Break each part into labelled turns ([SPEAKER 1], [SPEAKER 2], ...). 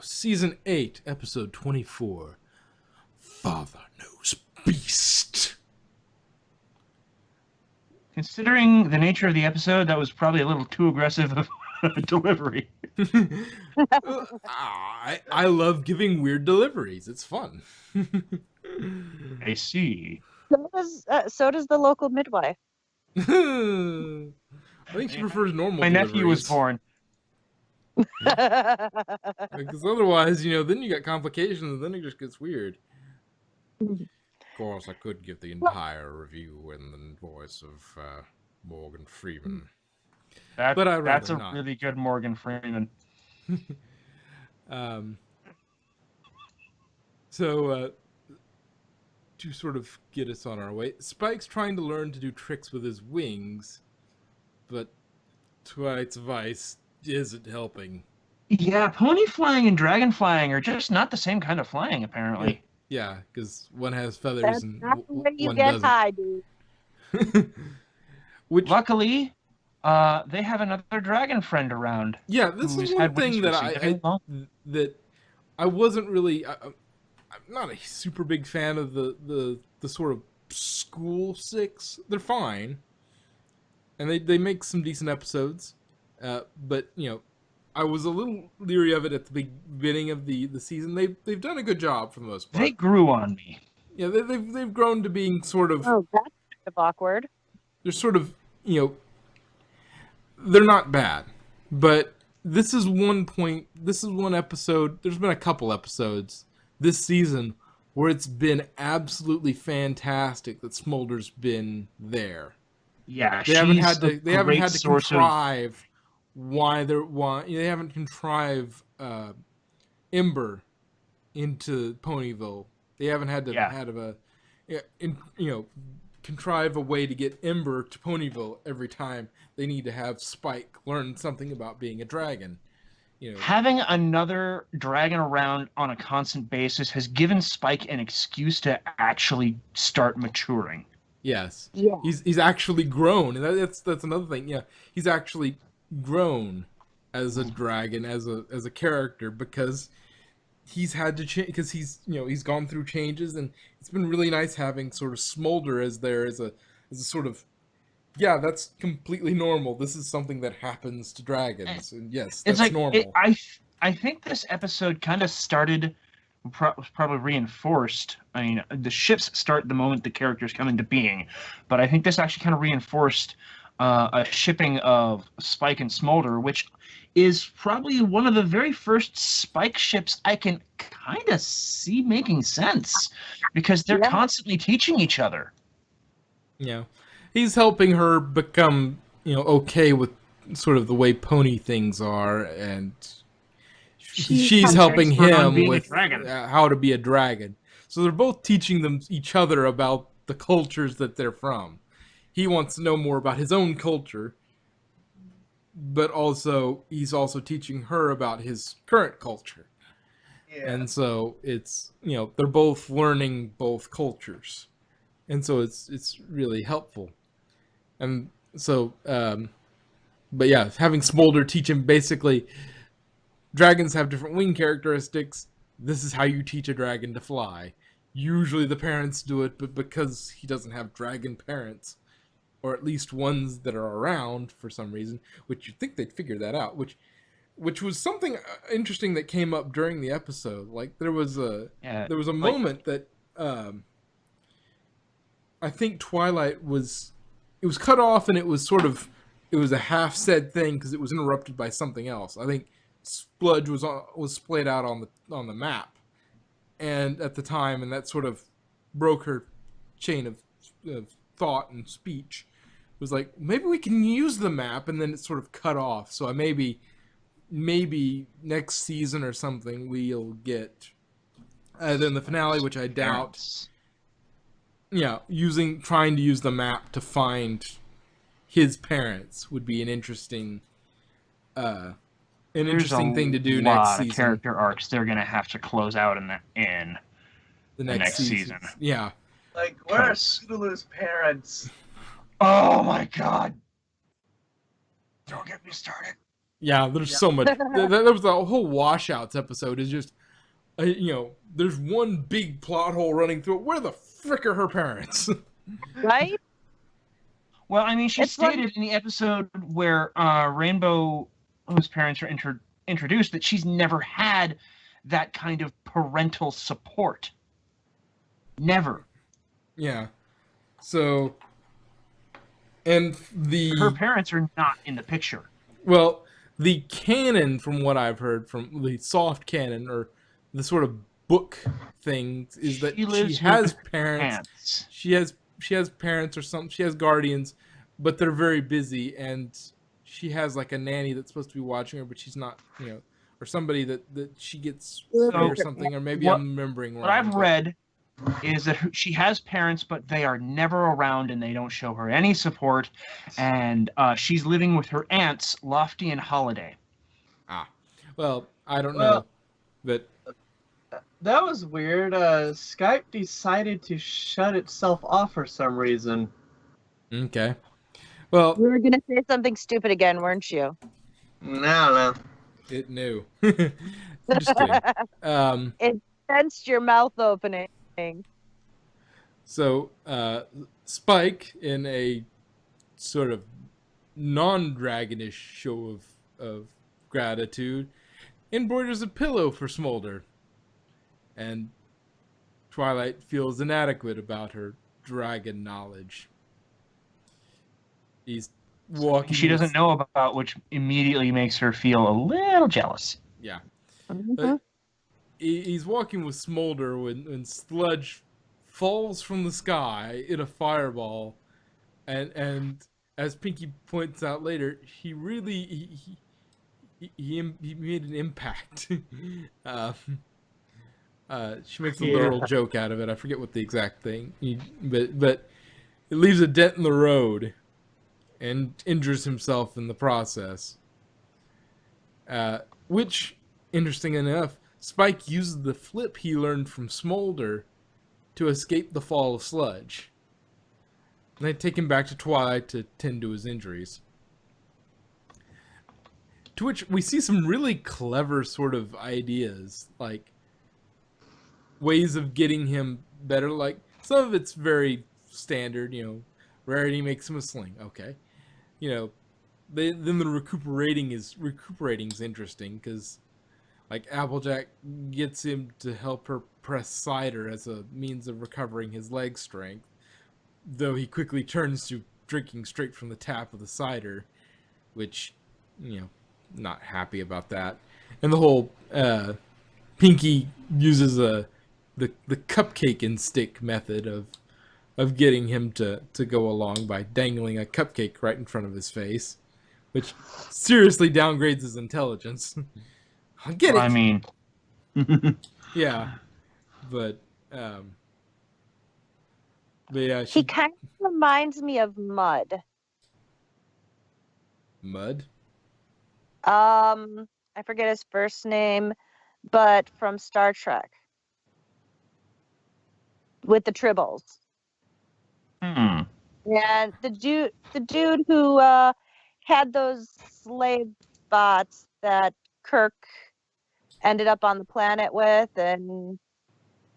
[SPEAKER 1] Season 8, Episode 24. Father Knows Beast.
[SPEAKER 2] Considering the nature of the episode, that was probably a little too aggressive of a delivery.
[SPEAKER 1] I love giving weird deliveries. It's fun.
[SPEAKER 2] I see.
[SPEAKER 3] So does the local midwife.
[SPEAKER 1] I think she prefers normal
[SPEAKER 2] My nephew was
[SPEAKER 1] deliveries.
[SPEAKER 2] born.
[SPEAKER 1] Because otherwise, then you got complications, and then it just gets weird. Of course, I could give the entire review in the voice of Morgan Freeman. But I'd
[SPEAKER 2] that's
[SPEAKER 1] rather
[SPEAKER 2] a
[SPEAKER 1] not.
[SPEAKER 2] really good Morgan Freeman.
[SPEAKER 1] So, to sort of get us on our way, Spike's trying to learn to do tricks with his wings, but Twilight's advice isn't helping.
[SPEAKER 2] Yeah, pony flying and dragon flying are just not the same kind of flying, apparently.
[SPEAKER 1] Yeah, because one has feathers
[SPEAKER 3] That's
[SPEAKER 1] and
[SPEAKER 3] not the way you
[SPEAKER 1] one
[SPEAKER 3] get
[SPEAKER 1] doesn't.
[SPEAKER 3] high, dude.
[SPEAKER 2] Luckily, they have another dragon friend around.
[SPEAKER 1] Yeah, this is one thing that I wasn't really. I'm not a super big fan of the sort of school six. They're fine, and they make some decent episodes, but I was a little leery of it at the beginning of the season. They've done a good job for the most part.
[SPEAKER 2] They grew on me.
[SPEAKER 1] Yeah, they've grown to being sort of.
[SPEAKER 3] Oh, that's kind of awkward.
[SPEAKER 1] They're sort of they're not bad, but this is one episode. There's been a couple episodes this season where it's been absolutely fantastic that Smolder's been there.
[SPEAKER 2] Yeah,
[SPEAKER 1] they haven't had to contrive they haven't contrived Ember into Ponyville. They haven't had to contrive a way to get Ember to Ponyville every time they need to have Spike learn something about being a dragon.
[SPEAKER 2] Having another dragon around on a constant basis has given Spike an excuse to actually start maturing.
[SPEAKER 1] Yes.
[SPEAKER 3] Yeah.
[SPEAKER 1] He's actually grown, and that's another thing. Yeah, he's actually grown as a dragon, as a character, because he's had to change, because he's gone through changes, and it's been really nice having sort of Smolder as a sort of, yeah, that's completely normal. This is something that happens to dragons, and yes, that's normal.
[SPEAKER 2] I think this episode kind of started, was probably reinforced. I mean, the ships start the moment the characters come into being, but I think this actually kind of reinforced a shipping of Spike and Smolder, which is probably one of the very first Spike ships I can kind of see making sense, because they're constantly teaching each other.
[SPEAKER 1] Yeah. He's helping her become, okay with sort of the way pony things are, and she's helping him with how to be a dragon. So they're both teaching each other about the cultures that they're from. He wants to know more about his own culture, but he's also teaching her about his current culture. Yeah. And so it's, they're both learning both cultures. And so it's really helpful. And so, but yeah, having Smolder teach him basically, dragons have different wing characteristics. This is how you teach a dragon to fly. Usually the parents do it, but because he doesn't have dragon parents, or at least ones that are around for some reason, which you'd think they'd figure that out, which was something interesting that came up during the episode. Like there was a moment that I think Twilight was cut off, and it was a half said thing because it was interrupted by something else. I think Spludge was splayed out on the map, and at the time, and that sort of broke her chain of thought and speech. It was like, maybe we can use the map, and then it sort of cut off. So maybe next season or something we'll get either in the finale, which I doubt. Yeah, trying to use the map to find his parents would be an interesting thing to do next season.
[SPEAKER 2] Of character arcs they're gonna have to close out in the next season.
[SPEAKER 1] Yeah.
[SPEAKER 4] Like, where are Sudolu's parents?
[SPEAKER 2] Oh my god! Don't get me started.
[SPEAKER 1] Yeah, there's so much. There was a whole washouts episode. Is just, there's one big plot hole running through it. Where the frick are her parents?
[SPEAKER 3] Right?
[SPEAKER 2] Well, I mean, she
[SPEAKER 3] It's
[SPEAKER 2] stated in the episode where Rainbow, whose parents are introduced, that she's never had that kind of parental support. Never.
[SPEAKER 1] Yeah. So, and
[SPEAKER 2] Her parents are not in the picture.
[SPEAKER 1] Well, the canon, from what I've heard, from the soft canon or the sort of book thing, is that she has parents. She has parents or something. She has guardians, but they're very busy, and she has like a nanny that's supposed to be watching her, but she's not. Or somebody that she gets free or something, or maybe I'm remembering wrong.
[SPEAKER 2] What I've read is that she has parents, but they are never around and they don't show her any support. And she's living with her aunts, Lofty and Holiday.
[SPEAKER 1] Well, I don't know. But
[SPEAKER 4] that was weird. Skype decided to shut itself off for some reason.
[SPEAKER 1] Okay. Well,
[SPEAKER 3] you were going to say something stupid again, weren't you?
[SPEAKER 4] No.
[SPEAKER 1] It knew. Interesting.
[SPEAKER 3] It sensed your mouth opening.
[SPEAKER 1] So, Spike, in a sort of non-dragonish show of gratitude, embroiders a pillow for Smolder. And Twilight feels inadequate about her dragon knowledge. He's walking.
[SPEAKER 2] She doesn't know about, which immediately makes her feel a little jealous.
[SPEAKER 1] Yeah.
[SPEAKER 3] Mm-hmm.
[SPEAKER 1] He's walking with Smolder when Sludge falls from the sky in a fireball, and as Pinky points out later, he really he made an impact. She makes a literal joke out of it. I forget what the exact thing, but it leaves a dent in the road, and injures himself in the process. Which, interesting enough, Spike uses the flip he learned from Smolder to escape the fall of Sludge. And they take him back to Twilight to tend to his injuries. To which we see some really clever sort of ideas, like ways of getting him better. Like, some of it's very standard, Rarity makes him a sling, okay. Then the recuperating is interesting, because like Applejack gets him to help her press cider as a means of recovering his leg strength, though he quickly turns to drinking straight from the tap of the cider, which, not happy about that. And the whole Pinky uses the cupcake and stick method of getting him to go along by dangling a cupcake right in front of his face, which seriously downgrades his intelligence. I get it.
[SPEAKER 2] I mean,
[SPEAKER 1] yeah, but yeah,
[SPEAKER 3] he kind of reminds me of Mud.
[SPEAKER 1] Mud.
[SPEAKER 3] I forget his first name, but from Star Trek with the Tribbles. And the dude who had those slave bots that Kirk ended up on the planet with, and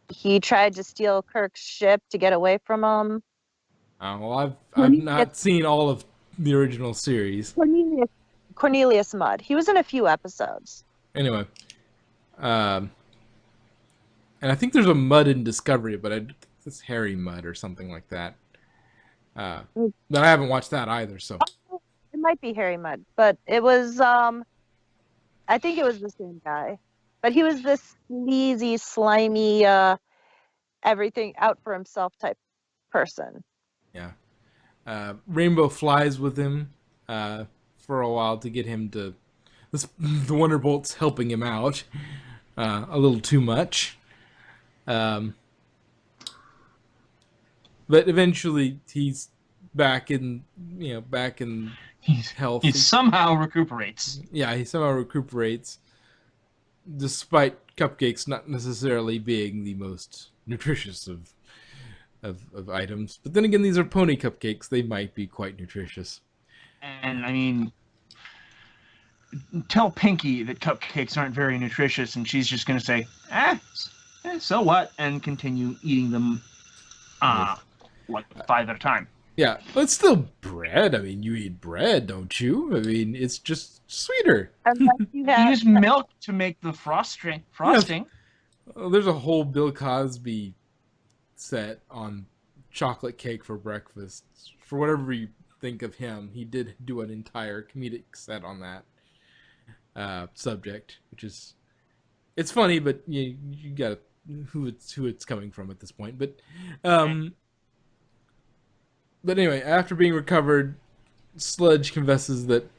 [SPEAKER 3] he tried to steal Kirk's ship to get away from him.
[SPEAKER 1] Well, I've not seen all of the original series.
[SPEAKER 3] Cornelius Mudd. He was in a few episodes.
[SPEAKER 1] Anyway, and I think there's a Mudd in Discovery, but it's Harry Mudd or something like that. But I haven't watched that either, so.
[SPEAKER 3] It might be Harry Mudd, but it was, I think it was the same guy. But he was this sleazy, slimy, everything out for himself type person.
[SPEAKER 1] Yeah. Rainbow flies with him for a while to get him to... The Wonderbolt's helping him out a little too much. But eventually he's back in health.
[SPEAKER 2] He somehow recuperates.
[SPEAKER 1] Yeah, he somehow recuperates, despite cupcakes not necessarily being the most nutritious of items. But then again, these are pony cupcakes. They might be quite nutritious.
[SPEAKER 2] And I mean, tell Pinky that cupcakes aren't very nutritious, and she's just going to say, so what, and continue eating them, like 5 at a time.
[SPEAKER 1] Yeah, but it's still bread. I mean, you eat bread, don't you? I mean, it's just sweeter.
[SPEAKER 2] You use milk to make the frosting.
[SPEAKER 1] Yes. There's a whole Bill Cosby set on chocolate cake for breakfast. For whatever you think of him, he did do an entire comedic set on that subject, which is it's funny, but you got who it's coming from at this point. But anyway, after being recovered, Sludge confesses that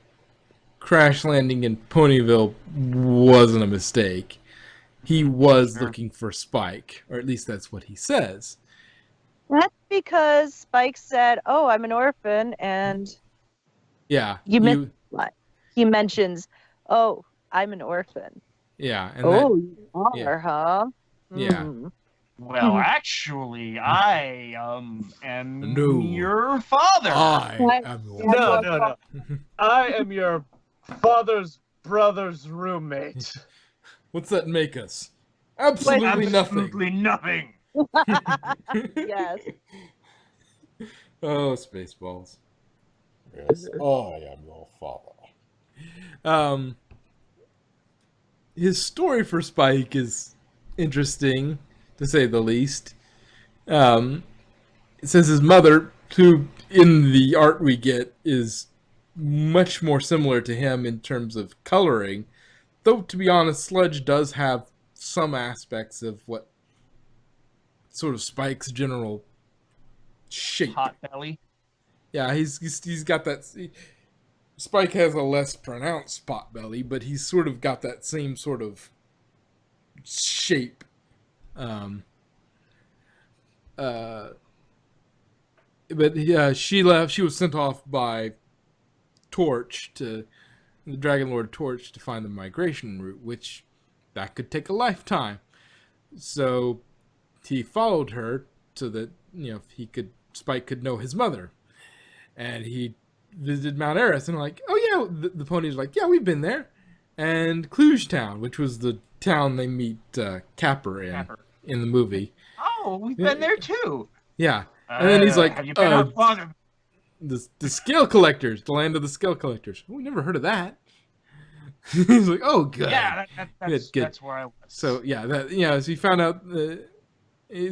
[SPEAKER 1] crash landing in Ponyville wasn't a mistake. He was looking for Spike, or at least that's what he says.
[SPEAKER 3] That's because Spike said, "Oh, I'm an orphan," and he mentions, "Oh, I'm an orphan."
[SPEAKER 1] Yeah, and
[SPEAKER 3] you are, huh?
[SPEAKER 1] Yeah.
[SPEAKER 2] Well, actually, I am your father.
[SPEAKER 1] I am your
[SPEAKER 4] No. I am your father's brother's roommate.
[SPEAKER 1] What's that make us? Absolutely
[SPEAKER 2] nothing.
[SPEAKER 3] Yes.
[SPEAKER 1] Oh, Spaceballs. Yes, I am your father. His story for Spike is interesting, to say the least. It says his mother, who in the art we get is much more similar to him in terms of coloring, though to be honest, Sludge does have some aspects of what sort of Spike's general shape.
[SPEAKER 2] Hot belly.
[SPEAKER 1] Yeah, he's got that. Spike has a less pronounced pot belly, but he's sort of got that same sort of shape. But yeah, she left. She was sent off by Torch the Dragon Lord Torch to find the migration route, which that could take a lifetime. So he followed her so that Spike could know his mother, and he visited Mount Eris, and like, oh yeah, the ponies are like, yeah, we've been there, and Cluj Town, which was the town they meet Capper in the movie.
[SPEAKER 2] Oh, we've been there too.
[SPEAKER 1] Yeah, and then he's like,
[SPEAKER 2] have you been our father?
[SPEAKER 1] The scale collectors, the land of the scale collectors. Oh, we never heard of that. He's like, oh, good.
[SPEAKER 2] Yeah, that's where I was.
[SPEAKER 1] So yeah, so he found out.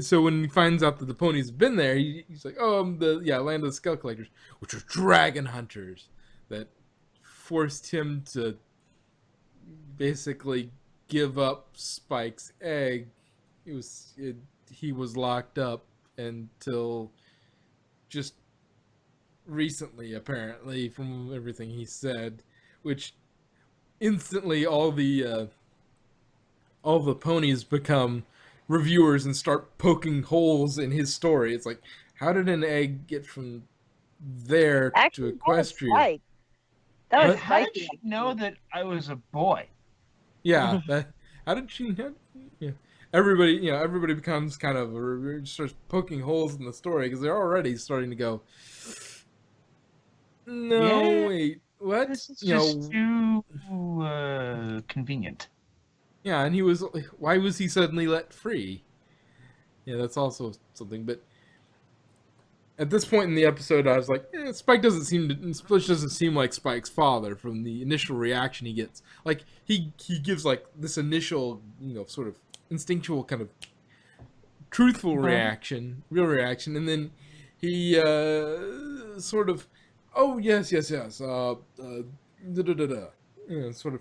[SPEAKER 1] So when he finds out that the ponies have been there, he's like, oh, land of the scale collectors, which are dragon hunters that forced him to basically give up Spike's egg. He was locked up until just recently, apparently, from everything he said, which instantly all the ponies become reviewers and start poking holes in his story. It's like, how did an egg get from there to Equestria?
[SPEAKER 2] How did she know that I was a boy?
[SPEAKER 1] Yeah, how did she know? Yeah. Everybody becomes kind of starts poking holes in the story because they're already starting to go, no, wait, what?
[SPEAKER 2] This is just too convenient.
[SPEAKER 1] Yeah, and why was he suddenly let free? Yeah, that's also something. But at this point in the episode, I was like, Spike doesn't seem like Spike's father from the initial reaction he gets. Like he gives like this initial, sort of instinctual kind of truthful reaction, real reaction, and then he sort of, oh yes, sort of,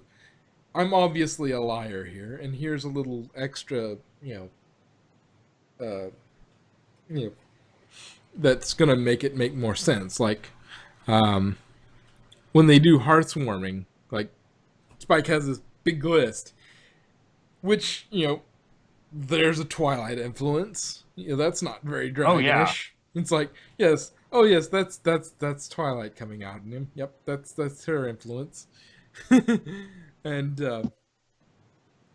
[SPEAKER 1] I'm obviously a liar here, and here's a little extra, that's gonna make more sense. Like, when they do hearthwarming, like Spike has this big list, which there's a Twilight influence. That's not very dragonish.
[SPEAKER 2] Oh, yeah.
[SPEAKER 1] It's like, yes, oh yes, that's Twilight coming out in him. Yep, that's her influence. And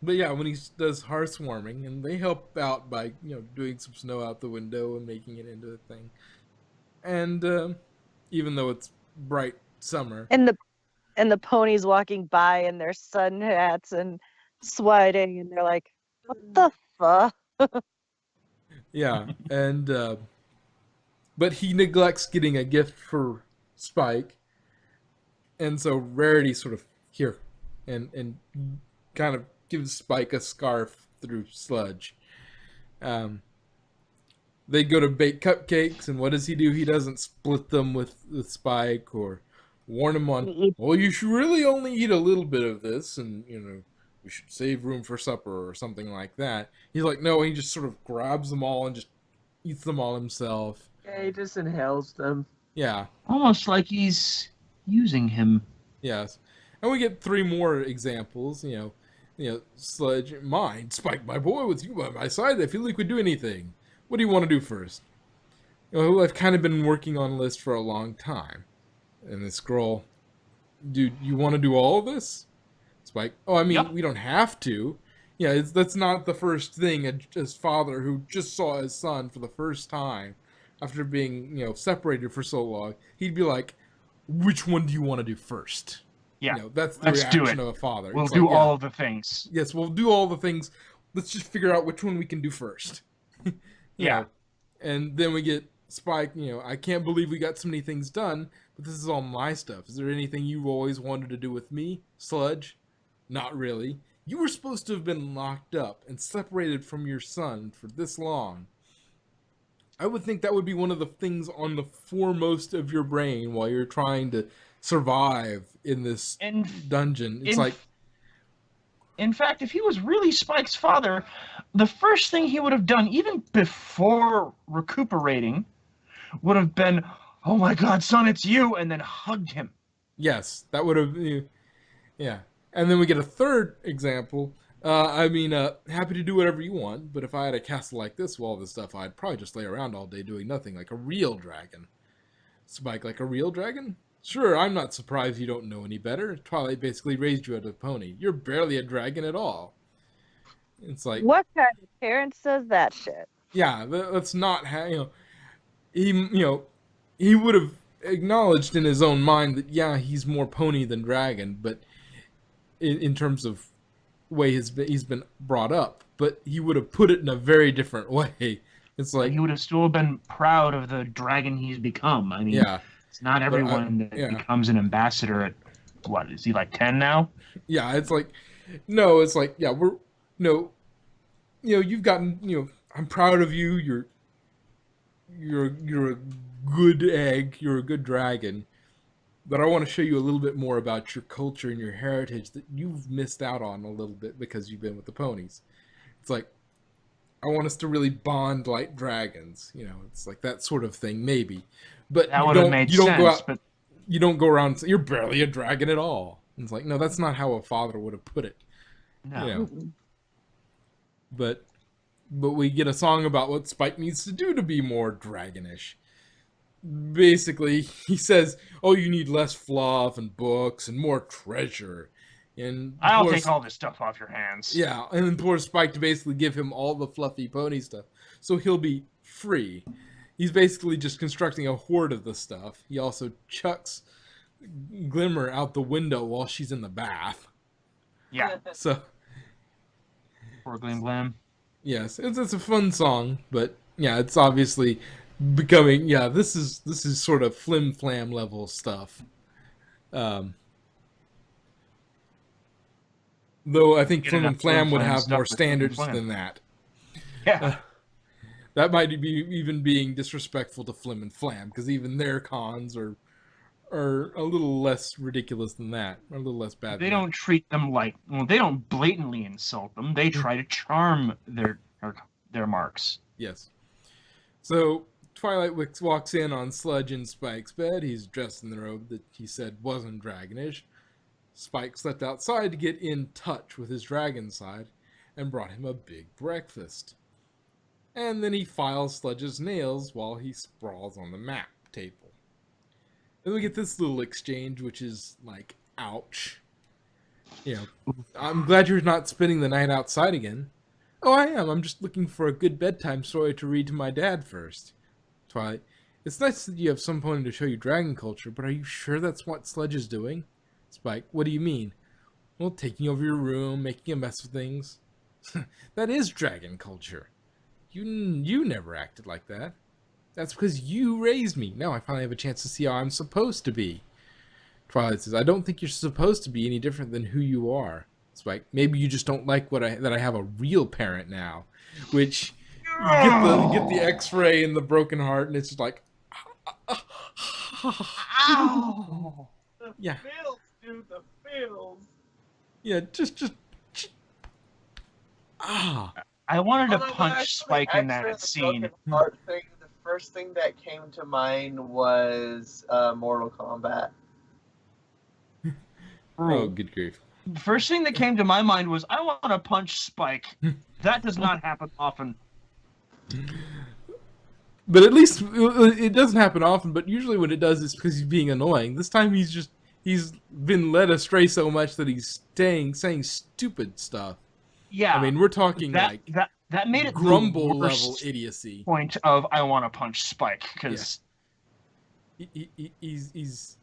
[SPEAKER 1] but yeah, when he does hearthwarming, and they help out by doing some snow out the window and making it into a thing, and even though it's bright summer,
[SPEAKER 3] and and the ponies walking by in their sun hats and sweating, and they're like, "What the fuck?"
[SPEAKER 1] Yeah, and but he neglects getting a gift for Spike, and so Rarity sort of here, and kind of gives Spike a scarf through Sludge. Um, they go to bake cupcakes, and what does he do? He doesn't split them with Spike or warn him on, well, you should really only eat a little bit of this, and we should save room for supper or something like that. He's like, no, he just sort of grabs them all and just eats them all himself.
[SPEAKER 4] Yeah, he just inhales them.
[SPEAKER 1] Yeah.
[SPEAKER 2] Almost like he's using him.
[SPEAKER 1] Yes. And we get 3 more examples, Sludge, mind, Spike, my boy, with you by my side, I feel like we'd do anything. What do you want to do first? I've kind of been working on a list for a long time. And this girl, dude, you want to do all of this? Spike, oh, I mean,
[SPEAKER 2] Yep.
[SPEAKER 1] We don't have to. Yeah, that's not the first thing his father, who just saw his son for the first time after being, separated for so long, he'd be like, which one do you want to do first?
[SPEAKER 2] Yeah,
[SPEAKER 1] That's the
[SPEAKER 2] let's do
[SPEAKER 1] reaction
[SPEAKER 2] it.
[SPEAKER 1] of a father.
[SPEAKER 2] We'll
[SPEAKER 1] It's
[SPEAKER 2] do
[SPEAKER 1] like, yeah,
[SPEAKER 2] all of the things.
[SPEAKER 1] yes, we'll do all the things. Let's just figure out which one we can do first.
[SPEAKER 2] Yeah.
[SPEAKER 1] know. And then we get Spike, I can't believe we got so many things done, but this is all my stuff. Is there anything you've always wanted to do with me, Sludge? Not really. You were supposed to have been locked up and separated from your son for this long. I would think that would be one of the things on the foremost of your brain while you're trying to survive in this dungeon. It's like,
[SPEAKER 2] in fact, if he was really Spike's father, the first thing he would have done, even before recuperating, would have been, "Oh my God, son, it's you," and then hugged him.
[SPEAKER 1] yes, that would have, yeah. And then we get a third example. Happy to do whatever you want, but if I had a castle like this with all this stuff, I'd probably just lay around all day doing nothing, like a real dragon. Spike, like a real dragon? Sure, I'm not surprised you don't know any better. Twilight basically raised you as a pony. You're barely a dragon at all. It's like,
[SPEAKER 3] what kind of parent says that shit?
[SPEAKER 1] Yeah, that's not how, he would have acknowledged in his own mind that, yeah, he's more pony than dragon, but in terms of way he's been brought up, but he would have put it in a very different way. It's like,
[SPEAKER 2] he would have still been proud of the dragon he's become. I mean,
[SPEAKER 1] yeah,
[SPEAKER 2] it's not everyone that becomes an ambassador at, what, is he like 10 now?
[SPEAKER 1] Yeah, it's like, no, it's like, yeah, you've gotten, I'm proud of you. You're a good egg. You're a good dragon. But I want to show you a little bit more about your culture and your heritage that you've missed out on a little bit because you've been with the ponies. It's like, I want us to really bond like dragons. It's like that sort of thing, maybe. But
[SPEAKER 2] that would have made sense. But
[SPEAKER 1] you don't go around and say, you're barely a dragon at all. And it's like, no, that's not how a father would have put it.
[SPEAKER 2] No.
[SPEAKER 1] But we get a song about what Spike needs to do to be more dragonish. Basically, he says, oh, you need less fluff and books and more treasure. And
[SPEAKER 2] I'll take all this stuff off your hands.
[SPEAKER 1] Yeah, and then poor Spike to basically give him all the fluffy pony stuff. So he'll be free. He's basically just constructing a hoard of the stuff. He also chucks Glimmer out the window while she's in the bath.
[SPEAKER 2] Yeah.
[SPEAKER 1] So
[SPEAKER 2] poor Glim.
[SPEAKER 1] Yes, it's a fun song, but yeah, it's obviously becoming, this is sort of flim flam level stuff. Though I think Flim and Flam would have more standards than that.
[SPEAKER 2] Yeah.
[SPEAKER 1] That might be even being disrespectful to Flim and Flam, because even their cons are a little less ridiculous than that, or a little less bad.
[SPEAKER 2] They don't treat them like, they don't blatantly insult them. They try to charm their marks.
[SPEAKER 1] Yes. So Twilight walks in on Sludge in Spike's bed. He's dressed in the robe that he said wasn't dragonish. Spike slept outside to get in touch with his dragon side and brought him a big breakfast. And then he files Sludge's nails while he sprawls on the map table. And we get this little exchange, which is like, ouch. I'm glad you're not spending the night outside again. Oh, I am. I'm just looking for a good bedtime story to read to my dad first. Twilight, it's nice that you have some pony to show you dragon culture, but are you sure that's what Sludge is doing? Spike, what do you mean? Well, taking over your room, making a mess of things. That is dragon culture. You never acted like that. That's because you raised me. Now I finally have a chance to see how I'm supposed to be. Twilight says, I don't think you're supposed to be any different than who you are. Spike, maybe you just don't like that I have a real parent now. Which, you get the x-ray and the broken heart, and it's just like...
[SPEAKER 2] Ow!
[SPEAKER 1] Yeah.
[SPEAKER 4] The feels, dude, the feels.
[SPEAKER 1] Yeah, just ah.
[SPEAKER 2] I wanted to
[SPEAKER 4] Although
[SPEAKER 2] punch
[SPEAKER 4] actually-
[SPEAKER 2] Spike in
[SPEAKER 4] actually,
[SPEAKER 2] that
[SPEAKER 4] the
[SPEAKER 2] scene.
[SPEAKER 4] broken heart thing, the first thing that came to mind was Mortal Kombat.
[SPEAKER 1] Oh, good grief.
[SPEAKER 2] The first thing that came to my mind was, I want to punch Spike. That does not happen often.
[SPEAKER 1] But at least it doesn't happen often, but usually when it does, it's because he's being annoying. This time he's been led astray so much that he's saying stupid stuff.
[SPEAKER 2] Yeah.
[SPEAKER 1] I mean, we're talking
[SPEAKER 2] that made it
[SPEAKER 1] grumble
[SPEAKER 2] the
[SPEAKER 1] level
[SPEAKER 2] worst
[SPEAKER 1] idiocy.
[SPEAKER 2] point of I want to punch Spike, because
[SPEAKER 1] He's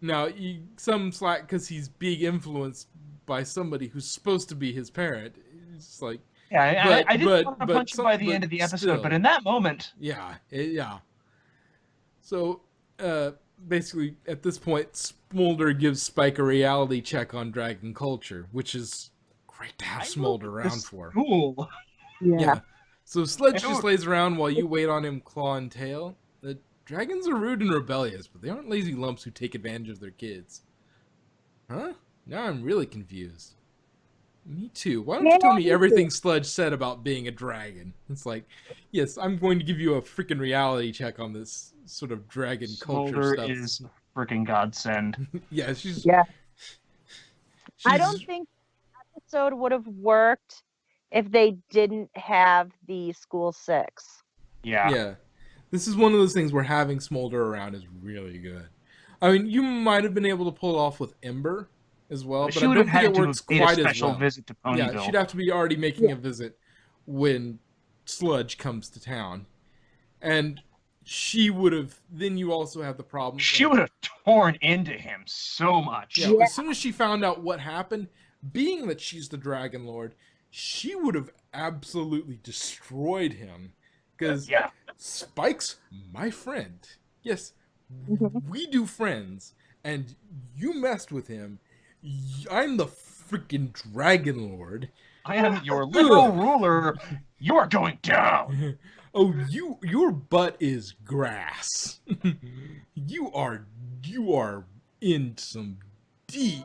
[SPEAKER 1] now some slack because he's being influenced by somebody who's supposed to be his parent. It's like,
[SPEAKER 2] yeah, I didn't want to
[SPEAKER 1] but
[SPEAKER 2] punch him by the end of the episode,
[SPEAKER 1] still.
[SPEAKER 2] but in that moment,
[SPEAKER 1] yeah. So basically, at this point, Smolder gives Spike a reality check on dragon culture, which is great to have Smolder around for.
[SPEAKER 2] Cool.
[SPEAKER 1] Yeah. So Sledge just lays around while you wait on him claw and tail. The dragons are rude and rebellious, but they aren't lazy lumps who take advantage of their kids. Huh? Now I'm really confused. Me too. Why don't you tell me everything Sledge said about being a dragon? It's like, yes, I'm going to give you a freaking reality check on this sort of dragon culture
[SPEAKER 2] Smolder
[SPEAKER 1] stuff.
[SPEAKER 2] is freaking godsend.
[SPEAKER 1] Yeah, she's...
[SPEAKER 3] I don't think the episode would have worked if they didn't have the school 6.
[SPEAKER 1] Yeah. This is one of those things where having Smolder around is really good. I mean, you might have been able to pull it off with Ember as well, but I don't think it works quite as well.
[SPEAKER 2] Visit to Ponyville.
[SPEAKER 1] Yeah, she'd have to be already making a visit when Sludge comes to town. And she would have... Then you also have the problem...
[SPEAKER 2] She would have torn into him so much.
[SPEAKER 1] Yeah, as soon as she found out what happened, being that she's the Dragon Lord, she would have absolutely destroyed him. Because Spike's my friend. Yes, we do friends. And you messed with him. I'm the freaking Dragon Lord.
[SPEAKER 2] I am your literal ruler. You are going down.
[SPEAKER 1] Oh, your butt is grass. You are in some deep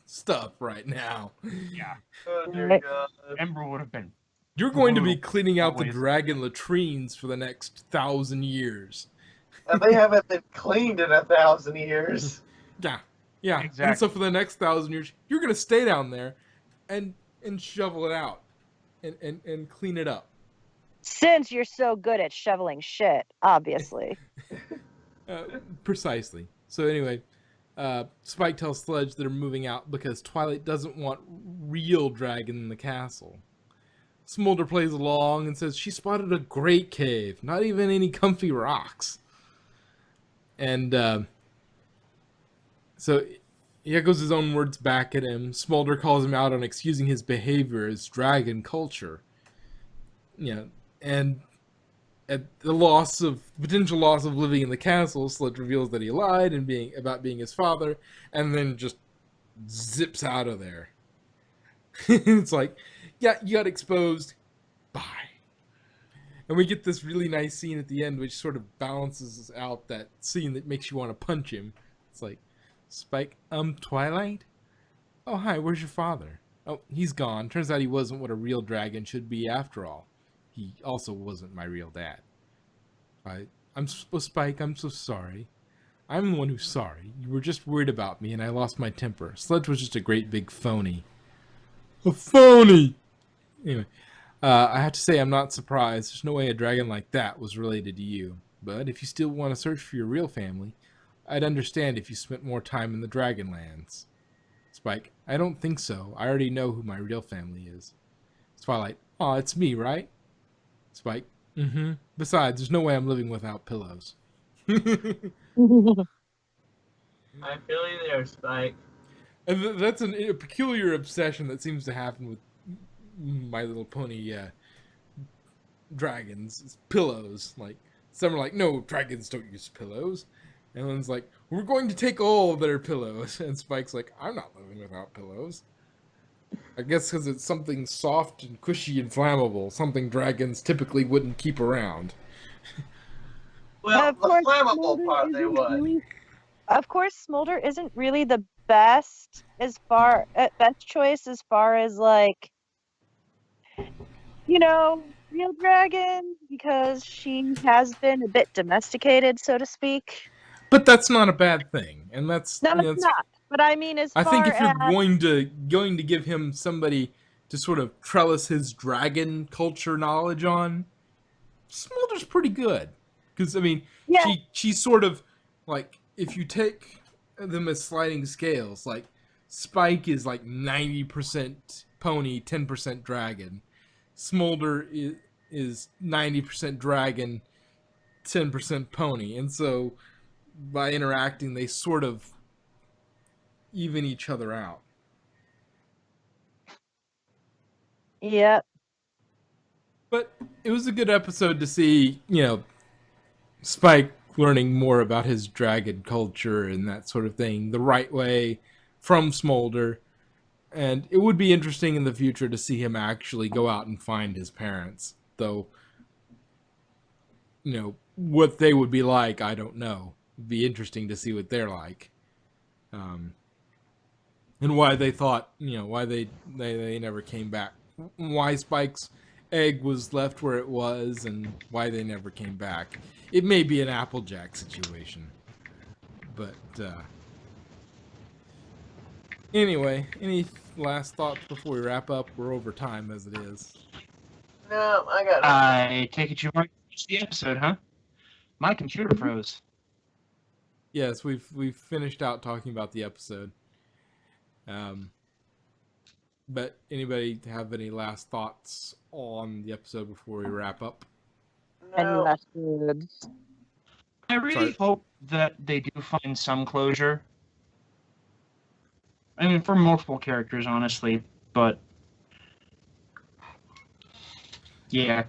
[SPEAKER 1] stuff right now.
[SPEAKER 2] Yeah.
[SPEAKER 4] Oh dear God.
[SPEAKER 2] Ember would have been.
[SPEAKER 1] You're going to be cleaning out the dragon latrines for the next 1,000 years.
[SPEAKER 4] And they haven't been cleaned in 1,000 years.
[SPEAKER 1] Yeah.
[SPEAKER 2] Exactly.
[SPEAKER 1] And so for the next 1,000 years, you're going to stay down there and shovel it out and clean it up.
[SPEAKER 3] Since you're so good at shoveling shit, obviously.
[SPEAKER 1] Precisely. So anyway, Spike tells Sledge that they're moving out because Twilight doesn't want real dragon in the castle. Smolder plays along and says she spotted a great cave, not even any comfy rocks. And so he echoes his own words back at him. Smolder calls him out on excusing his behavior as dragon culture. Yeah, and at the potential loss of living in the castle, Sledge reveals that he lied about being his father, and then just zips out of there. It's like, yeah, you got exposed. Bye. And we get this really nice scene at the end, which sort of balances out that scene that makes you want to punch him. It's like, Spike, Twilight? Oh, hi, where's your father? Oh, he's gone. Turns out he wasn't what a real dragon should be after all. He also wasn't my real dad. Spike, I'm so sorry. I'm the one who's sorry. You were just worried about me and I lost my temper. Sledge was just a great big phony. A phony! Anyway, I have to say I'm not surprised. There's no way a dragon like that was related to you. But if you still want to search for your real family, I'd understand if you spent more time in the Dragonlands. Spike, I don't think so. I already know who my real family is. Twilight, aw, it's me, right? Spike, Besides, there's no way I'm living without pillows.
[SPEAKER 4] I feel you there, Spike.
[SPEAKER 1] And that's a peculiar obsession that seems to happen with My Little Pony dragons. It's pillows. Like, some are like, no, dragons don't use pillows. And one's like, we're going to take all of their pillows. And Spike's like, I'm not living without pillows. I guess because it's something soft and cushy and flammable, something dragons typically wouldn't keep around.
[SPEAKER 4] Well,
[SPEAKER 3] Of
[SPEAKER 4] the
[SPEAKER 3] course,
[SPEAKER 4] flammable part they would.
[SPEAKER 3] Of course, Smolder isn't really the best best choice as far as like, real dragon, because she has been a bit domesticated, so to speak.
[SPEAKER 1] But that's not a bad thing, and that's
[SPEAKER 3] No, it's not. But I mean, as
[SPEAKER 1] I think
[SPEAKER 3] far
[SPEAKER 1] if you're
[SPEAKER 3] as
[SPEAKER 1] going to give him somebody to sort of trellis his dragon culture knowledge on, Smolder's pretty good. Because I mean,
[SPEAKER 3] yeah,
[SPEAKER 1] she's sort of like, if you take them as sliding scales, like Spike is like 90% pony, 10% dragon. Smolder is 90% dragon, 10% pony, and so by interacting, they sort of even each other out.
[SPEAKER 3] yep,
[SPEAKER 1] But it was a good episode to see, Spike learning more about his dragon culture and that sort of thing the right way from Smolder. And it would be interesting in the future to see him actually go out and find his parents. Though, what they would be like, I don't know. It'd be interesting to see what they're like. And why they thought, why they never came back. Why Spike's egg was left where it was and why they never came back. It may be an Applejack situation. But, anyway, any last thoughts before we wrap up? We're over time as it is.
[SPEAKER 4] No, I got it.
[SPEAKER 2] I take it you want to finish the episode, huh? My computer froze.
[SPEAKER 1] Yes, we've finished out talking about the episode. But anybody have any last thoughts on the episode before we wrap up?
[SPEAKER 3] and
[SPEAKER 4] No.
[SPEAKER 3] methods.
[SPEAKER 2] I really hope that they do find some closure. I mean, for multiple characters, honestly, but yeah,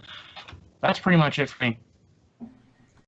[SPEAKER 2] that's pretty much it for me.